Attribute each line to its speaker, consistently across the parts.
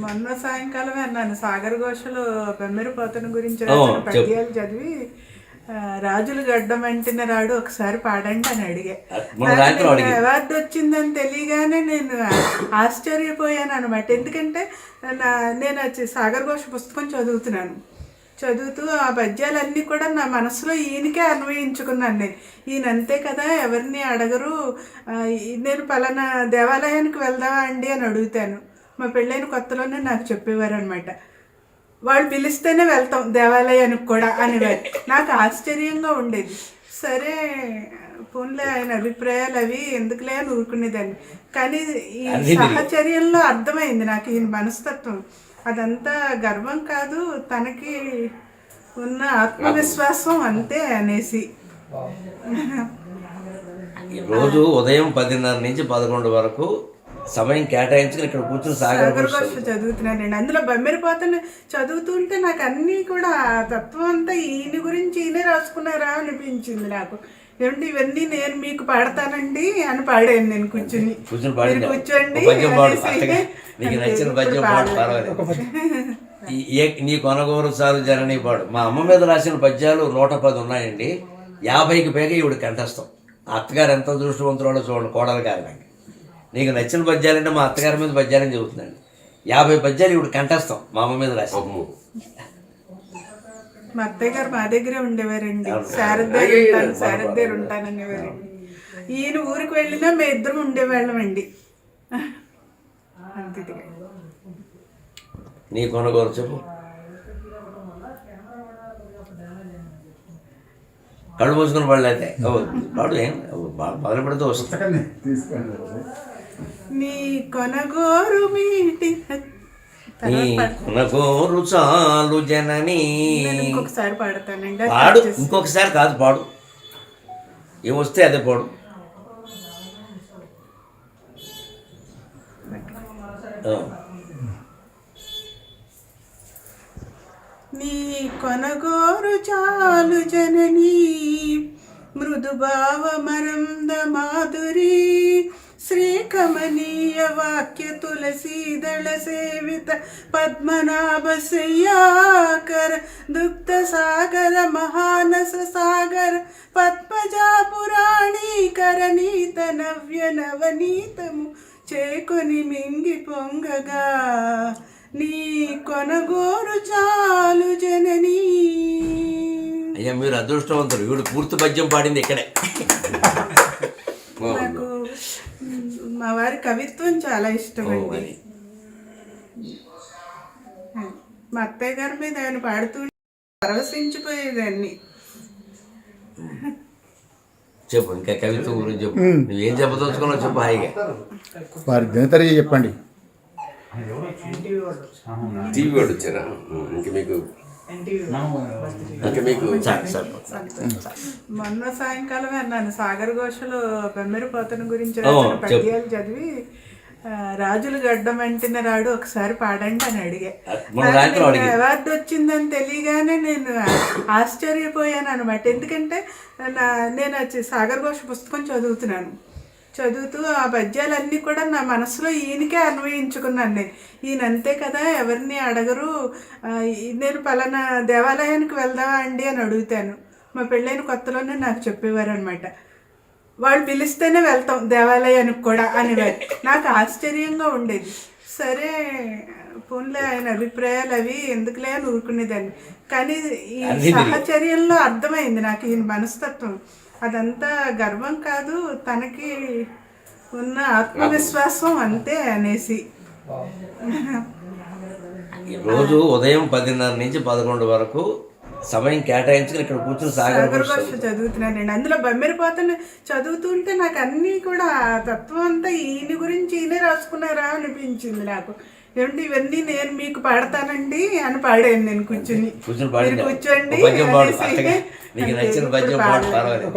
Speaker 1: మొన్న సాయంకాలమే అన్నాను సాగర్ ఘోషలో బెమ్మెరిపోతన గురించి రాసిన పద్యాలు చదివి రాజులు గడ్డం వెంటనే రాడు ఒకసారి పాడండి అని అడిగా. అవార్డు వచ్చిందని తెలియగానే నేను ఆశ్చర్యపోయాను అనమాట. ఎందుకంటే నేను సాగర్ ఘోష పుస్తకం చదువుతూ ఆ పద్యాలన్నీ కూడా నా మనసులో ఈయనకే అన్వయించుకున్నాను. ఈయన అంతే కదా, ఎవరిని అడగరు. నేను పలానా దేవాలయానికి వెళ్దామా అండి అని అడుగుతాను. మా పెళ్ళైన కొత్తలోనే నాకు చెప్పేవారు అనమాట. వాళ్ళు పిలిస్తేనే వెళ్తాం దేవాలయానికి కూడా అనేవారు. నాకు ఆశ్చర్యంగా ఉండేది. సరే ఫోన్లో ఆయన అభిప్రాయాలు అవి ఎందుకులే అని ఊరుకునేదాన్ని. కానీ ఈ సహచర్యంలో అర్థమైంది నాకు ఈయన మనస్తత్వం. అదంతా గర్వం కాదు, తనకి ఉన్న ఆత్మవిశ్వాసం అంతే అనేసి.
Speaker 2: రోజు ఉదయం 10:30 నుంచి 11 వరకు సమయం కేటాయించుకుని ఇక్కడ కూర్చుని సాగర్ ఘోష
Speaker 1: చదువుతున్నానండి. అందులో బెమ్మెరిపోతను చదువుతుంటే నాకు అన్నీ కూడా తత్వం అంతా ఈయన గురించి ఈయనే రాసుకున్నారా అనిపించింది నాకు. ఏమంటే ఇవన్నీ నేను మీకు పాడతానండి అని పాడాను. నేను కూర్చొని కూర్చోండి
Speaker 2: నీకు నచ్చిన పద్యం పాడు, పర్వాలేదు. నీ కొనగోరు చాలు జననీ పాడు. మా అమ్మ మీద రాసిన పద్యాలు 110 ఉన్నాయండి. 50కి పైగా ఈవిడ కంఠస్థం. అత్తగారు ఎంత దృష్టివంతురాలో చూడండి, కోడలు కారణంగా. నీకు నచ్చిన పద్యాలంటే మా అత్తగారి మీద పద్యాలని చెబుతుందండి. 50 పద్యాలు ఈవిడ కంఠస్థం మా అమ్మ మీద రాసి.
Speaker 1: మా అత్తయ్య గారు మా దగ్గరే ఉండేవారండి. శారద దగ్గర ఉంటాననేవారండి. ఈయన ఊరికి వెళ్ళినా మేము ఇద్దరం ఉండేవాళ్ళం అండి.
Speaker 2: నీ కొనగోరు చెప్పు. కళ్ళు మూసుకుని పడలేదే పాడు. ఏం మొదలు పెడితే వస్తుంది.
Speaker 1: నీ కొనగోరు మీటి
Speaker 2: నీ కొనగోరు చాలు జనని.
Speaker 1: ఇంకొకసారి పాడతానండి.
Speaker 2: పాడు, ఇంకొకసారి కాదు, పాడు. ఏమొస్తే అదే పాడు.
Speaker 1: నీ కొనగోరు చాలు జననీ మృదుభావ మరంద మాధురీ శ్రీకమనీయ వాక్య తులసీదళ సేవిత పద్మనాభ శయ్యాకర దుగ్ధ సాగర మహానస సాగర పద్మజా పురాణీకర నీత నవ్య నవనీతము చేకొని మింగి పొంగగా నీ కొనగోరు చాలు జననీ.
Speaker 2: అయ్యా మీరు అదృష్టవంతులు, వీడు పూర్తి పద్యం పాడింది ఇక్కడే.
Speaker 1: నాకు మా వారి కవిత్వం చాలా ఇష్టం అండి. మా అత్తయ్య గారి మీద ఆయన పాడుతూ పరవశించిపోయేదాన్ని.
Speaker 2: చెప్పు, ఇంకా కవిత్వం గురించి చెప్పు. నువ్వేం చెప్పదలుచుకున్నావు చెప్పు హాయిగా.
Speaker 3: వారి దినచర్య చెప్పండి.
Speaker 4: టీవీ వాడు వచ్చారా? ఇంక మీకు
Speaker 1: మొన్న సాయంకాలమే అన్నాను సాగర్ ఘోషలో బెమ్మెరిపోతన గురించి రాసిన పద్యాలు చదివి రాజులు గడ్డం వెంటనే రాడు ఒకసారి పాడండి అని అడిగా. అవార్డు వచ్చిందని తెలియగానే నేను ఆశ్చర్యపోయాను అనమాట. ఎందుకంటే నేను సాగర్ ఘోష పుస్తకం చదువుతూ ఆ పద్యాలన్నీ కూడా నా మనసులో ఈయనకే అన్వయించుకున్నాను. ఈయన అంతే కదా, ఎవరిని అడగరు. నేను పలానా దేవాలయానికి వెళ్దామా అండి అని అడుగుతాను. మా పెళ్ళైన కొత్తలోనే నాకు చెప్పేవారు అనమాట. వాళ్ళు పిలిస్తేనే వెళ్తాం దేవాలయానికి కూడా అనేవారు. నాకు ఆశ్చర్యంగా ఉండేది. సరే ఫోన్లో ఆయన అభిప్రాయాలు అవి ఎందుకులే అని ఊరుకునేదాన్ని. కానీ ఈ సహచర్యంలో అర్థమైంది నాకు ఈయన మనస్తత్వం. అదంతా గర్వం కాదు, తనకి ఉన్న ఆత్మవిశ్వాసం అంతే అనేసి.
Speaker 2: రోజు ఉదయం 10:30 నుంచి 11 వరకు సమయం కేటాయించుకుని ఇక్కడ కూర్చుని సాగర్ ఘోష
Speaker 1: చదువుతున్నానండి. అందులో బెమ్మెరిపోతను చదువుతుంటే నాకు అన్నీ కూడా తత్వం అంతా ఈయన గురించి ఈయనే రాసుకున్నారా అనిపించింది నాకు. ఏమంటే ఇవన్నీ నేను మీకు పాడతానండి అని పాడాను. నేను కూర్చొని కూర్చోండి.
Speaker 2: నీకు నచ్చిన పద్యం పాడు, పర్వాలేదు.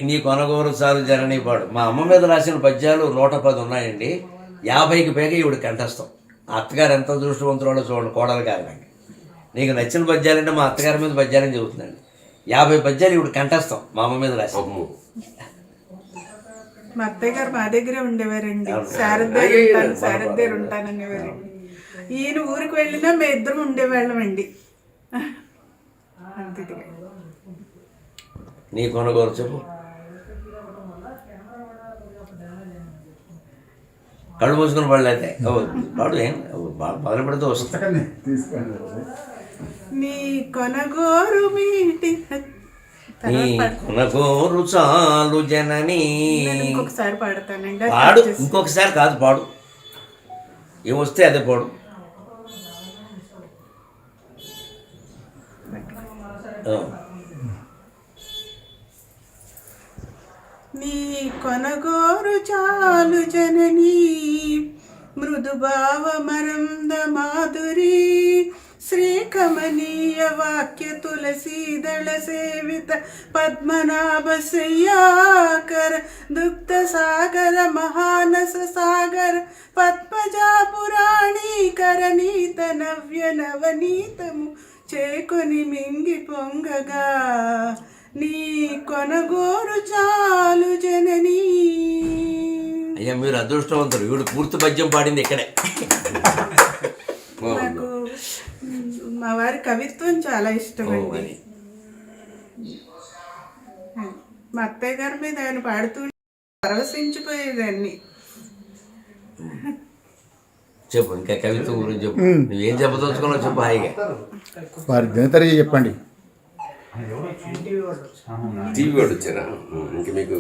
Speaker 2: నీ కొనగోరు చాలు జననీ పాడు. మా అమ్మ మీద రాసిన పద్యాలు 110 ఉన్నాయండి. 50కి పైగా ఈవిడ కంఠస్థం. అత్తగారు ఎంత దృష్టివంతురాలో చూడండి, కోడలు కారణంగా. నీకు నచ్చిన పద్యాలంటే మా అత్తగారి మీద పద్యాలని చెబుతుందండి. 50 పద్యాలు ఈవిడ కంఠస్థం మా అమ్మ మీద రాసి.
Speaker 1: మా అత్తయ్య గారు మా దగ్గరే ఉండేవారండి.
Speaker 2: అవునా?
Speaker 1: శారద దగ్గర ఉంటాననేవారండి. ఈయన ఊరికి వెళ్ళినా మేము ఇద్దరం ఉండేవాళ్ళమండి. అంతే.
Speaker 2: నీ కొనగోరు చెప్పు. కళ్ళు మూసుకుని పడలేదే పాడు ఏం మొదలు పెడితే వస్తుంది.
Speaker 1: నీ కొనగోరు మీటి
Speaker 2: నీ కొనగోరు చాలు జనని.
Speaker 1: నేను ఇంకొకసారి పాడతానండి.
Speaker 2: పాడు, ఇంకొకసారి కాదు పాడు, ఏమొస్తే అదే పాడు.
Speaker 1: నీ కొనగోరు చాలు జననీ మృదుభావమరంద మాధురీ శ్రీకమనీయ వాక్య తులసీదళ సేవిత పద్మనాభశయ్యాకర దుగ్ధ సాగర మహానస సాగర పద్మజా పురాణీకర నీత నవ్య నవనీతము చేకొని మింగి పొంగగా నీ కొనగోరు చాలు జననీ.
Speaker 2: అయ్యా మీరు అదృష్టవంతులు, వీడు పూర్తి పద్యం పాడింది ఇక్కడే.
Speaker 1: నాకు మా వారి కవిత్వం చాలా ఇష్టం అండి. మా అత్తయ్య గారి మీద ఆయన పాడుతూ పరవశించిపోయేదాన్ని.
Speaker 2: చెప్పు, ఇంకా కవిత్వం గురించి చెప్పు. నువ్వేం చెప్పదలుచుకున్నావు చెప్పు హాయిగా.
Speaker 3: వారి దినచర్య చెప్పండి.
Speaker 4: టీవీ వాడు వచ్చారా? ఇంక మీకు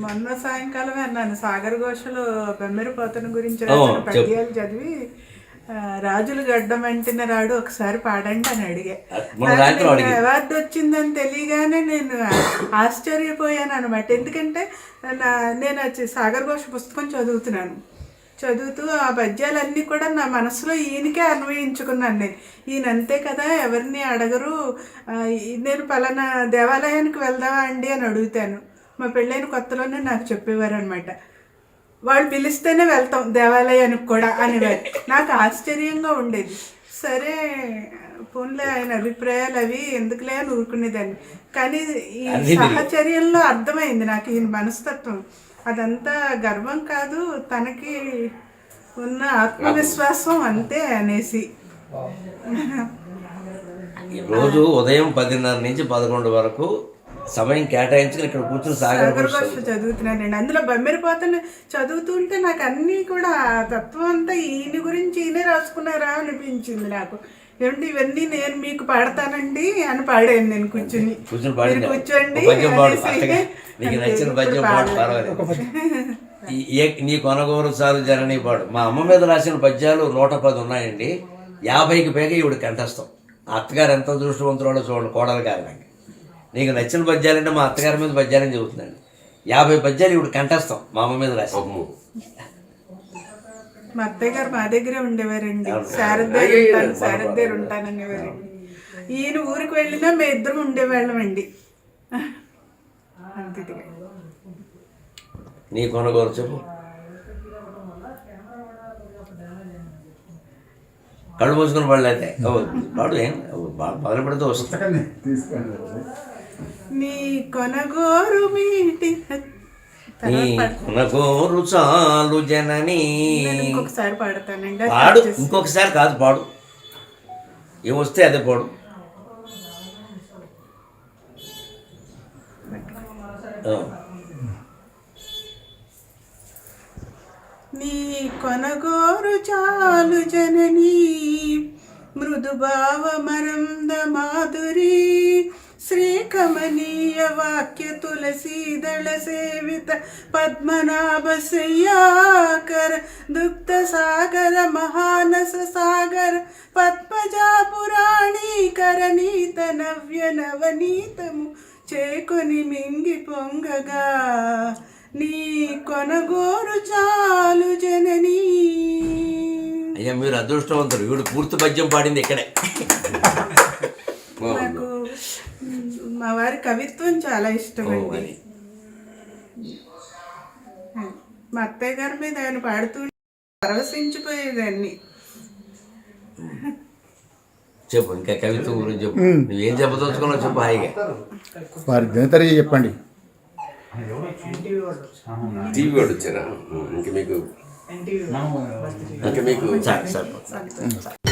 Speaker 1: మొన్న సాయంకాలం అన్నాను సాగర్ ఘోషలో బెమ్మెరు పోతన గురించి రాసిన పద్యాలు చదివి రాజులు గడ్డం వెంటిన రాడు ఒకసారి పాడండి అని అడిగా. అవార్డు వచ్చిందని తెలియగానే నేను ఆశ్చర్యపోయాను అనమాట. ఎందుకంటే నేను సాగర్ ఘోష పుస్తకం చదువుతూ ఆ పద్యాలన్నీ కూడా నా మనసులో ఈయనకే అన్వయించుకున్నాను. ఈయన అంతే కదా, ఎవరిని అడగరు. నేను పలానా దేవాలయానికి వెళ్దామా అండి అని అడుగుతాను. మా పెళ్ళైన కొత్తలోనే నాకు చెప్పేవారు అనమాట. వాళ్ళు పిలిస్తేనే వెళ్తాం దేవాలయానికి కూడా అనేవారు. నాకు ఆశ్చర్యంగా ఉండేది. సరే ఫోన్లే ఆయన అభిప్రాయాలు అవి ఎందుకులే అని ఊరుకునేదాన్ని. కానీ ఈ సహచర్యంలో అర్థమైంది నాకు ఈయన మనస్తత్వం. అదంతా గర్వం కాదు, తనకి ఉన్న ఆత్మవిశ్వాసం అంతే అనేసి.
Speaker 2: రోజు ఉదయం 10:30 నుంచి 11 వరకు సమయం కేటాయించుకుని ఇక్కడ కూర్చుని సాగర్ ఘోష
Speaker 1: చదువుతున్నానండి. అందులో బెమ్మెరిపోతను చదువుతుంటే నాకు అన్నీ కూడా తత్వం అంతా ఈయన గురించి ఈయనే రాసుకున్నారా అనిపించింది నాకు. ఏమంటే ఇవన్నీ నేను మీకు పాడతానండి అని పాడాను. నేను కూర్చొని కూర్చోండి
Speaker 2: నీకు నచ్చిన పద్యం పాడు, పర్వాలేదు. నీ కొనగోరు చాలు జనని పాడు. మా అమ్మ మీద రాసిన పద్యాలు 110 ఉన్నాయండి. 50కి పైగా ఈవిడ కంఠస్థం. అత్తగారు ఎంత దృష్టివంతురాలో చూడండి, కోడలు కారణంగా. నీకు నచ్చిన పద్యాలంటే మా అత్తగారి మీద పద్యాలని చెబుతున్నాను. 50 పద్యాలు ఈవిడ కంఠస్థం మా అమ్మ మీద రాసి.
Speaker 1: మా అత్తయ్య గారు మా దగ్గరే ఉండేవారండి. శారద దగ్గర ఉంటాననేవారండి. ఈయన ఊరికి వెళ్ళినా మేము ఇద్దరం ఉండేవాళ్ళమండి. అంతే.
Speaker 2: నీ కొనగోరు చెప్పు. కళ్ళు మూసుకుని పడలేదే పాడు ఏం మొదలు పెడితే వస్తుంది.
Speaker 1: నీ కొనగోరు మీటి
Speaker 2: నీ కొనగోరు చాలు జనని.
Speaker 1: ఇంకొకసారి పాడతానండి.
Speaker 2: పాడు, ఇంకొకసారి కాదు పాడు, ఏమొస్తే అదే పాడు.
Speaker 1: నీ కొనగోరు చాలు జననీ మృదుభావమరంద మాధురీ శ్రీకమనీయ వాక్య తులసీదళ సేవిత పద్మనాభశయ్యాకర దుగ్ధ సాగర మహానస సాగర పద్మజా పురాణీకర నీత నవ్య నవనీతము చేకొని మింగి పొంగగా నీ కొనగోరు చాలు జననీ.
Speaker 2: అయ్యా మీరు అదృష్టవంతులు, వీడు పూర్తి పద్యం పాడింది ఇక్కడే.
Speaker 1: నాకు మా వారి కవిత్వం చాలా ఇష్టం అండి. మా అత్తయ్య గారి మీద ఆయన పాడుతూ పరవశించిపోయేదాన్ని.
Speaker 2: చెప్పు ఇంకా కవిత్వం గురించి చెప్పు నువ్వేం చెప్పదలుచుకున్నావు చెప్పు హాయిగా.
Speaker 3: వారి దినచర్య చెప్పండి.
Speaker 4: టీవీ వాడు వచ్చారా? ఇంక మీకు
Speaker 1: ఎన్టీవీ
Speaker 4: ఇంకా మీకు
Speaker 2: సరే